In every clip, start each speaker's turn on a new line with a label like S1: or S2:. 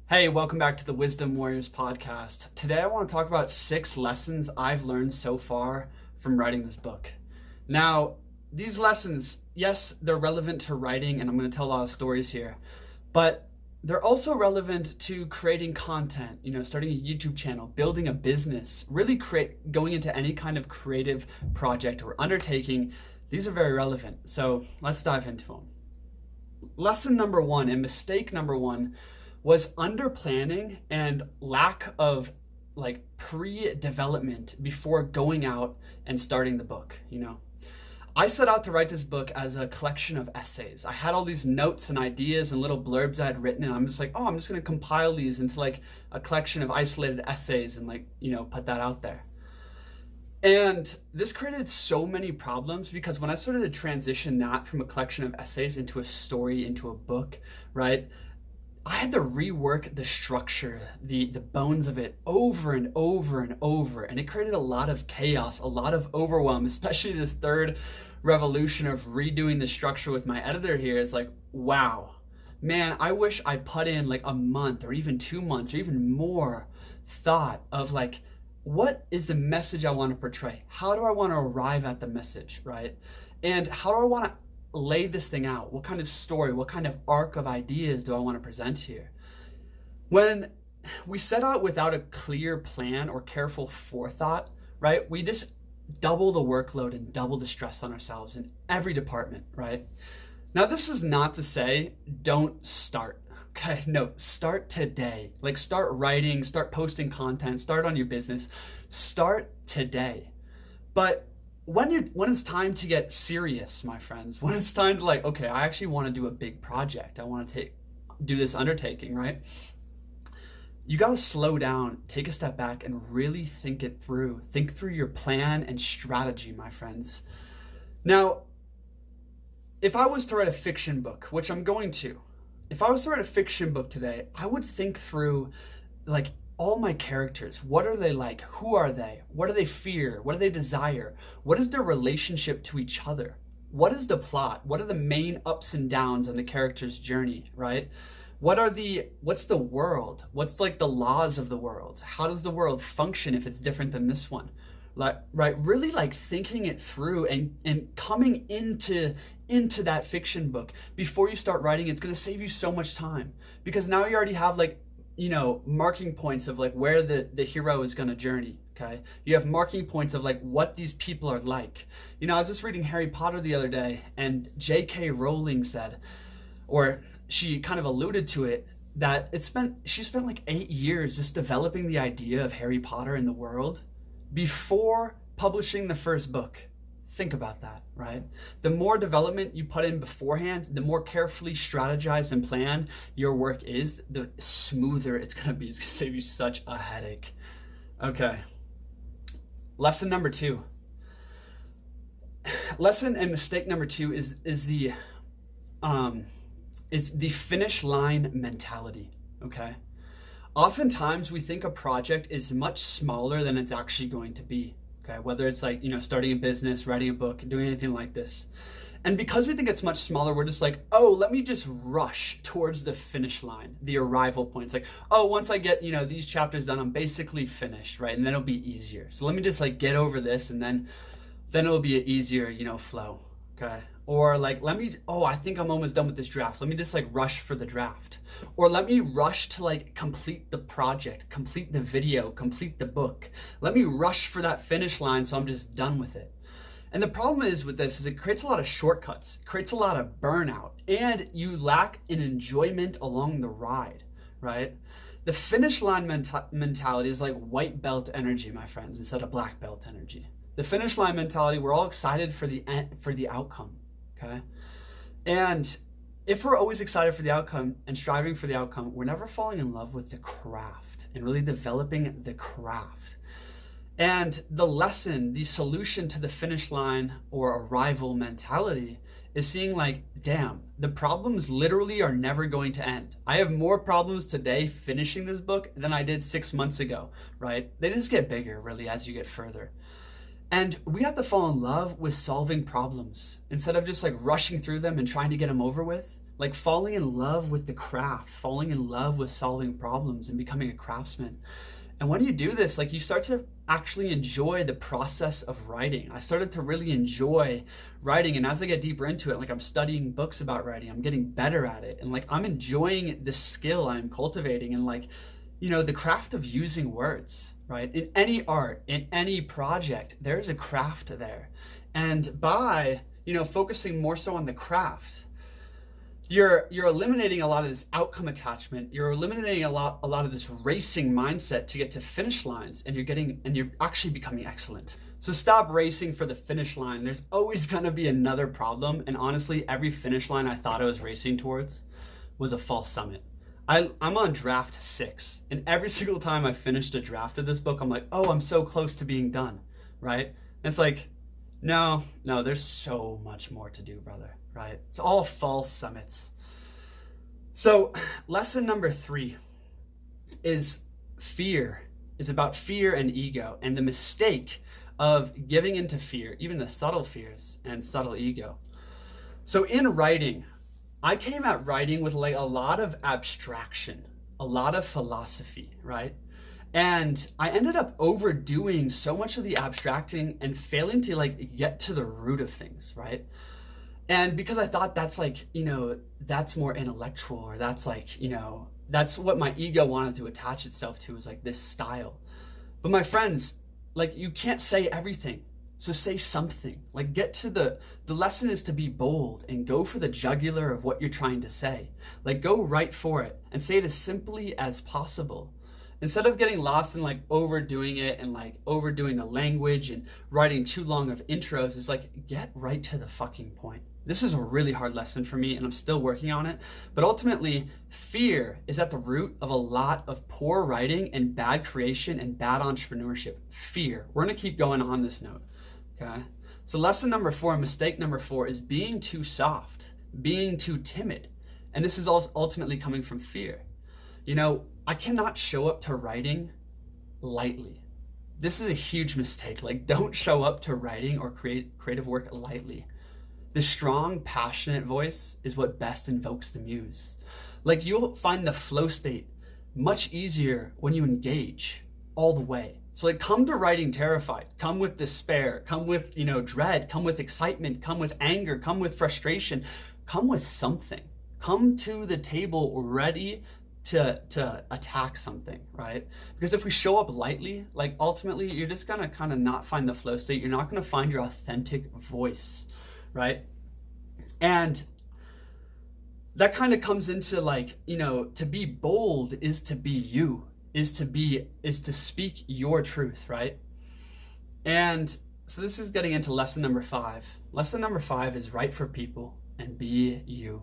S1: Hey, welcome back to the Wisdom Warriors podcast. Today I want to talk about 6 lessons I've learned so far from writing this book. Now, these lessons, yes, they're relevant to writing, and I'm going to tell a lot of stories here, but they're also relevant to creating content, starting a YouTube channel, building a business, really going into any kind of creative project or undertaking. These are very relevant. So let's dive into them. Lesson number 1 and mistake number 1 was under planning and lack of pre-development before going out and starting the book. I set out to write this book as a collection of essays. I had all these notes and ideas and little blurbs I had written, and I'm just like, I'm just going to compile these into a collection of isolated essays and put that out there. And this created so many problems because when I started to transition that from a collection of essays into a story, into a book, right? I had to rework the structure, the bones of it over and over and over. And it created a lot of chaos, a lot of overwhelm, especially this third revolution of redoing the structure with my editor here is like, wow, man, I wish I put in a month or even 2 months or even more thought of what is the message I want to portray? How do I want to arrive at the message, right? And how do I want to lay this thing out? What kind of story, what kind of arc of ideas do I want to present here? When we set out without a clear plan or careful forethought, right, we just double the workload and double the stress on ourselves in every department, right? Now, this is not to say don't start, okay? No, start today. Start writing, start posting content, start on your business, start today. But when it's time to get serious, my friends, when it's time to okay, I actually want to do a big project. I want to do this undertaking, right? You got to slow down, take a step back and really think it through. Think through your plan and strategy, my friends. Now, if I was to write a fiction book, which I'm going to, if I was to write a fiction book today, I would think through all my characters. What are they like? Who are they? What do they fear? What do they desire? What is their relationship to each other? What is the plot? What are the main ups and downs on the character's journey, right? What's the world? What's the laws of the world? How does the world function if it's different than this one? Right? Really thinking it through and coming into that fiction book before you start writing. It's going to save you so much time because now you already have marking points of where the hero is going to journey. Okay, you have marking points of what these people are like. I was just reading Harry Potter the other day, and J.K. Rowling said, or she kind of alluded to it, that she spent 8 years just developing the idea of Harry Potter in the world before publishing the first book. Think about that, right? The more development you put in beforehand, the more carefully strategized and planned your work is, the smoother it's going to be. It's going to save you such a headache. Okay. Lesson number 2. Lesson and mistake number 2 is the finish line mentality, okay? Oftentimes we think a project is much smaller than it's actually going to be. Okay, whether it's starting a business, writing a book, doing anything like this. And because we think it's much smaller, we're just let me just rush towards the finish line, the arrival point. It's once I get, these chapters done, I'm basically finished, right? And then it'll be easier. So let me just get over this and then it'll be an easier, flow, okay? Or I think I'm almost done with this draft. Let me just rush for the draft. Or let me rush to complete the project, complete the video, complete the book. Let me rush for that finish line so I'm just done with it. And the problem is with this is it creates a lot of shortcuts, it creates a lot of burnout, and you lack an enjoyment along the ride, right? The finish line mentality is like white belt energy, my friends, instead of black belt energy. The finish line mentality, we're all excited for the outcome. Okay. And if we're always excited for the outcome and striving for the outcome, we're never falling in love with the craft and really developing the craft. And the lesson, the solution to the finish line or arrival mentality is seeing damn, the problems literally are never going to end. I have more problems today finishing this book than I did 6 months ago, right? They just get bigger really as you get further. And we have to fall in love with solving problems instead of just rushing through them and trying to get them over with. like falling in love with the craft, falling in love with solving problems and becoming a craftsman. And when you do this, like you start to actually enjoy the process of writing. I started to really enjoy writing, and as I get deeper into it, like I'm studying books about writing, I'm getting better at it, and like I'm enjoying the skill I'm cultivating, and like, you know, the craft of using words, right? In any art, in any project, there's a craft there. And by, you know, focusing more so on the craft, you're eliminating a lot of this outcome attachment. You're eliminating a lot of this racing mindset to get to finish lines, and you're actually becoming excellent. So stop racing for the finish line. There's always gonna be another problem. And honestly, every finish line I thought I was racing towards was a false summit. I'm on draft 6, and every single time I finished a draft of this book, I'm like, oh, I'm so close to being done, right? And it's like, no, there's so much more to do, brother, right? It's all false summits. So lesson number 3 is about fear and ego, and the mistake of giving into fear, even the subtle fears and subtle ego. So in writing, I came at writing with like a lot of abstraction, a lot of philosophy, right? And I ended up overdoing so much of the abstracting and failing to like get to the root of things, right? And because I thought that's like, you know, that's more intellectual, or that's like, you know, that's what my ego wanted to attach itself to, is like this style. But my friends, like, you can't say everything. So say something. Like, get to the lesson is to be bold and go for the jugular of what you're trying to say. Like, go right for it and say it as simply as possible. Instead of getting lost in like overdoing it and like overdoing the language and writing too long of intros, it's like, get right to the fucking point. This is a really hard lesson for me, and I'm still working on it. But ultimately, fear is at the root of a lot of poor writing and bad creation and bad entrepreneurship. Fear. We're going to keep going on this note. Okay. So lesson number 4, mistake number 4, is being too soft, being too timid. And this is also ultimately coming from fear. You know, I cannot show up to writing lightly. This is a huge mistake. Like, don't show up to writing or creative work lightly. The strong, passionate voice is what best invokes the muse. Like, you'll find the flow state much easier when you engage all the way. So like, come to writing terrified, come with despair, come with, you know, dread, come with excitement, come with anger, come with frustration, come with something. Come to the table ready to attack something, right? Because if we show up lightly, like, ultimately you're just gonna kind of not find the flow state. You're not gonna find your authentic voice, right? And that kind of comes into like, you know, to be bold is to be you, is to speak your truth, right? And so this is getting into lesson number 5. Lesson number 5 is write for people and be you.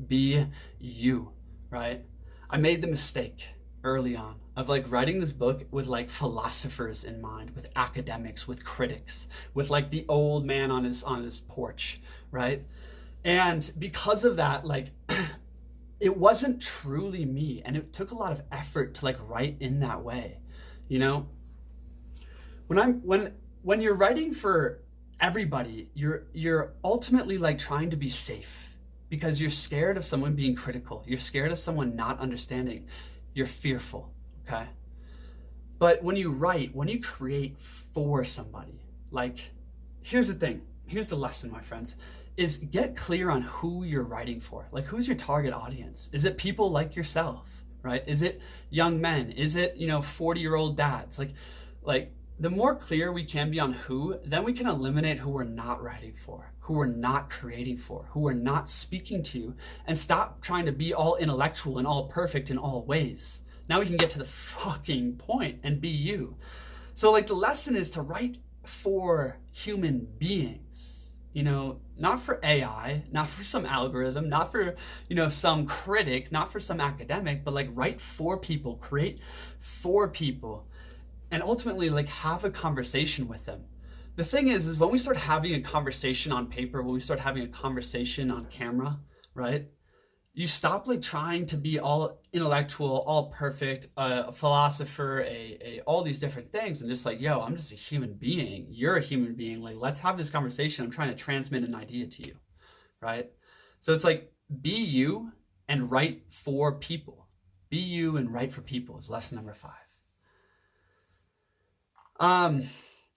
S1: Be you, right? I made the mistake early on of like writing this book with like philosophers in mind, with academics, with critics, with like the old man on his porch, right? And because of that, like it wasn't truly me, and it took a lot of effort to like write in that way, you know? When you're writing for everybody, you're ultimately like trying to be safe because you're scared of someone being critical. You're scared of someone not understanding. You're fearful, okay? But when you write, when you create for somebody, like, here's the thing, here's the lesson, my friends, is get clear on who you're writing for. Like, who's your target audience? Is it people like yourself, right? Is it young men? Is it, you know, 40-year-old dads? Like the more clear we can be on who, then we can eliminate who we're not writing for, who we're not creating for, who we're not speaking to, and stop trying to be all intellectual and all perfect in all ways. Now we can get to the fucking point and be you. So like, the lesson is to write for human beings, you know, not for AI, not for some algorithm, not for, you know, some critic, not for some academic, but like write for people, create for people, and ultimately like have a conversation with them. The thing is when we start having a conversation on paper, when we start having a conversation on camera, right? You stop like trying to be all intellectual, all perfect, a philosopher, all these different things, and just like, yo, I'm just a human being. You're a human being. Like, let's have this conversation. I'm trying to transmit an idea to you, right? So it's like, be you and write for people. Be you and write for people is lesson number 5.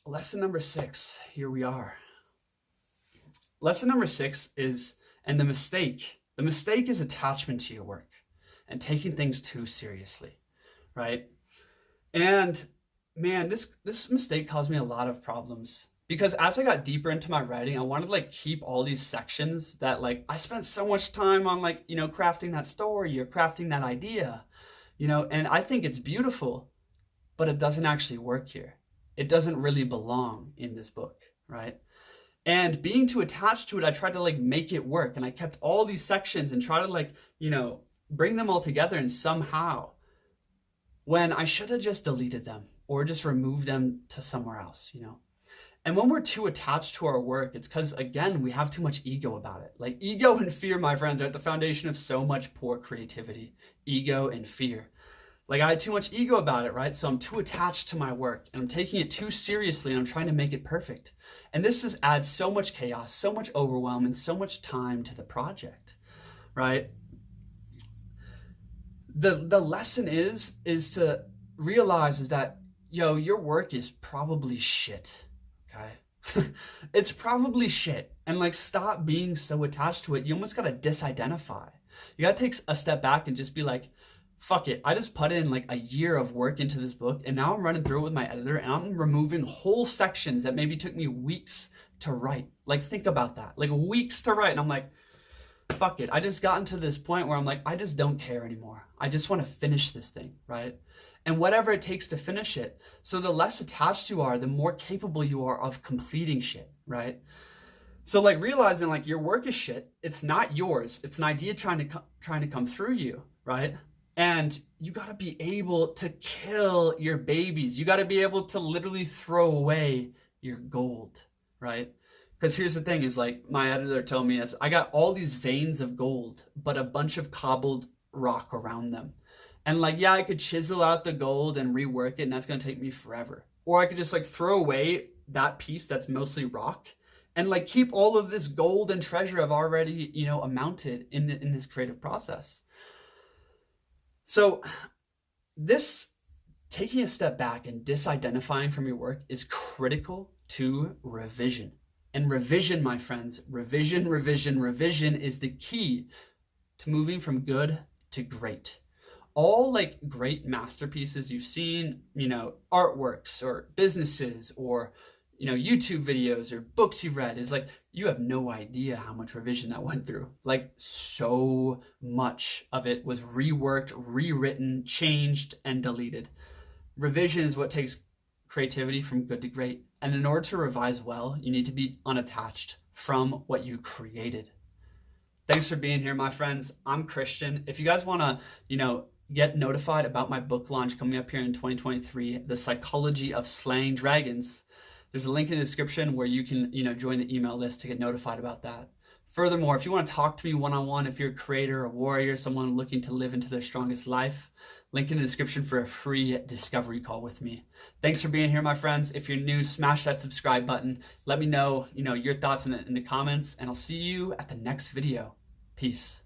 S1: Lesson number 6, here we are. Lesson number 6 is, and the mistake is attachment to your work and taking things too seriously, right? And man, this mistake caused me a lot of problems, because as I got deeper into my writing, I wanted to like keep all these sections that like I spent so much time on, like, you know, crafting that story or crafting that idea, you know, and I think it's beautiful, but it doesn't actually work here. It doesn't really belong in this book, right? And being too attached to it, I tried to like make it work, and I kept all these sections and try to like, you know, bring them all together and somehow, when I should have just deleted them or just removed them to somewhere else, you know? And when we're too attached to our work, it's because, again, we have too much ego about it. Like, ego and fear, my friends, are at the foundation of so much poor creativity. Ego and fear. Like, I had too much ego about it, right? So I'm too attached to my work, and I'm taking it too seriously, and I'm trying to make it perfect. And this just adds so much chaos, so much overwhelm, and so much time to the project, right? The lesson is to realize is that, yo, your work is probably shit, okay? It's probably shit. And like, stop being so attached to it. You almost gotta disidentify. You gotta take a step back and just be like, fuck it. I just put in like a year of work into this book, and now I'm running through it with my editor, and I'm removing whole sections that maybe took me weeks to write. Like, think about that. Like, weeks to write. And I'm like, fuck it. I just gotten to this point where I'm like, I just don't care anymore. I just want to finish this thing, right? And whatever it takes to finish it. So the less attached you are, the more capable you are of completing shit, right? So like, realizing like your work is shit. It's not yours. It's an idea trying to come through you, right? And you got to be able to kill your babies. You got to be able to literally throw away your gold, right? Because here's the thing is, like, my editor told me, is I got all these veins of gold, but a bunch of cobbled rock around them. And like, yeah, I could chisel out the gold and rework it, and that's going to take me forever. Or I could just like throw away that piece that's mostly rock and like keep all of this gold and treasure I've already, you know, amounted in this creative process. So this taking a step back and disidentifying from your work is critical to revision. And revision, my friends, revision is the key to moving from good to great. All like great masterpieces you've seen, you know, artworks or businesses or, you know, YouTube videos or books you've read, is like, you have no idea how much revision that went through. Like, so much of it was reworked, rewritten, changed, and deleted. Revision is what takes creativity from good to great. And in order to revise well, you need to be unattached from what you created. Thanks for being here, my friends. I'm Christian. If you guys want to, you know, get notified about my book launch coming up here in 2023, The Psychology of Slaying Dragons, there's a link in the description where you can, you know, join the email list to get notified about that. Furthermore, if you want to talk to me one-on-one, if you're a creator, a warrior, someone looking to live into their strongest life, link in the description for a free discovery call with me. Thanks for being here, my friends. If you're new, smash that subscribe button. Let me know, you know, your thoughts in the comments, and I'll see you at the next video. Peace.